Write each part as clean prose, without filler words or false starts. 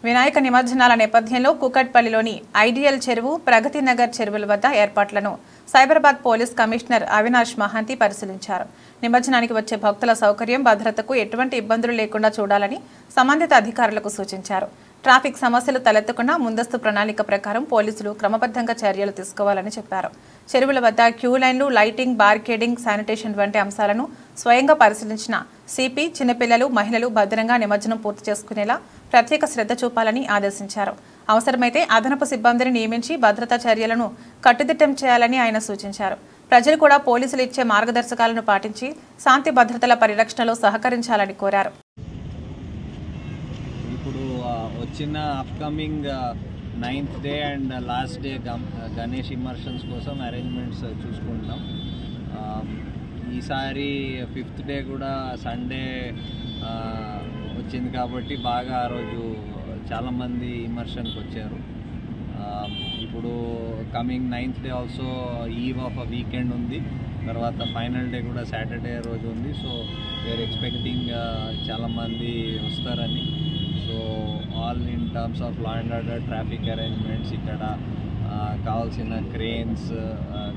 వినాయక నిమజ్జనాల నేపథ్యంలో కుకట్పల్లిలోని ఐడియల్ చెరువు, ప్రగతి నగర్ చెరువుల వద్ద ఏర్పాట్లను సైబరాబాద్ పోలీస్ కమిషనర్ అవినాష్ మహాంతి పరిశీలించారు. నిమజ్జనానికి వచ్చే భక్తుల సౌకర్యం, భద్రతకు ఎటువంటి ఇబ్బందులు లేకుండా చూడాలని సంబంధిత అధికారులకు సూచించారు. ట్రాఫిక్ సమస్యలు తలెత్తకుండా ముందస్తు ప్రణాళిక ప్రకారం పోలీసులు క్రమబద్ధంగా చర్యలు తీసుకోవాలని చెప్పారు. చెరువుల వద్ద క్యూ లైన్లు, లైటింగ్, బార్కేడింగ్, శానిటేషన్ వంటి అంశాలను స్వయంగా పరిశీలించిన సిపి చిన్నపిల్లలు, మహిళలు భద్రంగా నిమజ్జనం పూర్తి చేసుకునేలా ప్రత్యేక శ్రద్ధ చూపాలని ఆదేశించారు. అవసరమైతే అదనపు సిబ్బందిని నియమించి భద్రతా చర్యలను కట్టుదిట్టం చేయాలని ఆయన సూచించారు. ప్రజలు కూడా పోలీసులు ఇచ్చే మార్గదర్శకాలను పాటించి శాంతి భద్రతల పరిరక్షణలో సహకరించాలని కోరారు. ఇప్పుడు వచ్చిన upcoming 9th day and last day Ganesh immersions కోసం అరేంజ్మెంట్స్ చూసుకుంటున్నాం. ఈసారి 5th డే కూడా సండే వచ్చింది కాబట్టి బాగా ఆ రోజు చాలామంది ఇమర్షన్కి వచ్చారు. ఇప్పుడు coming 9th day also eve of a weekend ఉంది. తర్వాత ఫైనల్ డే కూడా సాటర్డే రోజు ఉంది. సో వీఆర్ ఎక్స్పెక్టింగ్ చాలామంది వస్తారని. So all in terms of law and order, traffic arrangements, ఇక్కడ కావాల్సిన క్రేన్స్,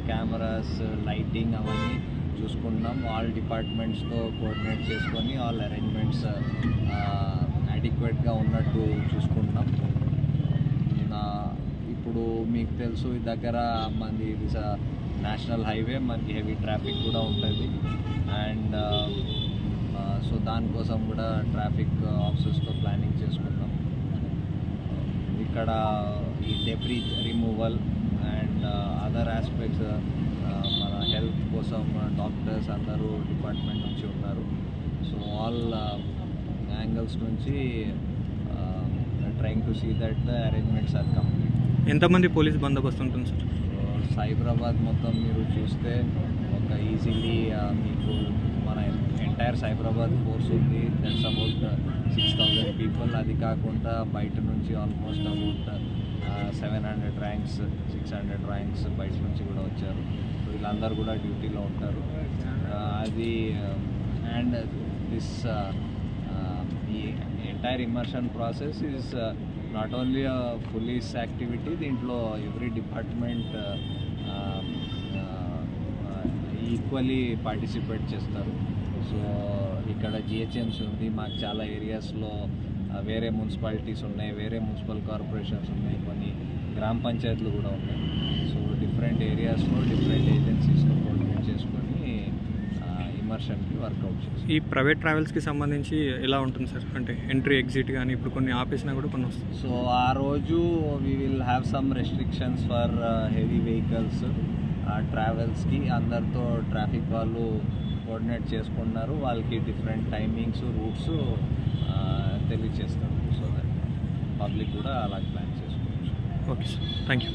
కెమెరాస్, లైటింగ్ అవన్నీ చూసుకుంటున్నాం. ఆల్ డిపార్ట్మెంట్స్తో కోఆర్డినేట్ చేసుకొని ఆల్ అరేంజ్మెంట్స్ అడిక్వేట్గా ఉన్నట్టు చూసుకుంటున్నాం. ఇప్పుడు మీకు తెలుసు ఈ దగ్గర మనది ఇది నేషనల్ హైవే, మనకి హెవీ ట్రాఫిక్ కూడా ఉంటుంది. అండ్ సో దానికోసం కూడా ట్రాఫిక్ ఆఫీసర్స్తో ప్లానింగ్ చేసుకుంటాం. ఇక్కడ ఈ debris removal and other aspects మన హెల్త్ కోసం డాక్టర్స్ అందరూ డిపార్ట్మెంట్ నుంచి ఉన్నారు. సో ఆల్ యాంగిల్స్ నుంచి trying to see that the arrangements are complete. ఎంతమంది పోలీస్ బందోబస్తు ఉంటుంది సార్? సైబరాబాద్ మొత్తం మీరు చూస్తే ఒక ఈజీలీ మీకు మన ఎంటైర్ సైబరాబాద్ ఫోర్స్ ఉంది. That's about 6,000 people. అది కాకుండా బయట నుంచి ఆల్మోస్ట్ అబౌట్ 700 ర్యాంక్స్, 600 ర్యాంక్స్ బయట నుంచి కూడా వచ్చారు. వీళ్ళందరూ కూడా డ్యూటీలో ఉంటారు. అది అండ్ దిస్ ఈ entire immersion process is not only police activity. దీంట్లో ఎవ్రీ డిపార్ట్మెంట్ ఈక్వల్లీ పార్టిసిపేట్ చేస్తారు. సో ఇక్కడ జిహెచ్ఎంసీ ఉంది, మాకు చాలా ఏరియాస్లో వేరే మున్సిపాలిటీస్ ఉన్నాయి, వేరే మున్సిపల్ కార్పొరేషన్స్ ఉన్నాయి, కొన్ని గ్రామ పంచాయతీలు కూడా ఉన్నాయి. సో డిఫరెంట్ ఏరియాస్లో డిఫరెంట్ ఏజెన్సీస్లో కోఆర్డినేట్ చేసుకొని ఇమర్షన్కి వర్కౌట్ చేస్తాం. ఈ ప్రైవేట్ ట్రావెల్స్కి సంబంధించి ఎలా ఉంటుంది సార్? అంటే ఎంట్రీ, ఎగ్జిట్ కానీ ఇప్పుడు కొన్ని ఆపేసినా కూడా కొన్ని వస్తాయి. సో ఆ రోజు we will have some restrictions for heavy vehicles ట్రావెల్స్కి. అందరితో ట్రాఫిక్ వాళ్ళు కోఆర్డినేట్ చేసుకున్నారు. వాళ్ళకి డిఫరెంట్ టైమింగ్స్, రూట్స్ తెలియజేస్తారు. సో దట్ పబ్లిక్ కూడా అలా ప్లాన్ చేసుకోవచ్చు. Okay sir, thank you.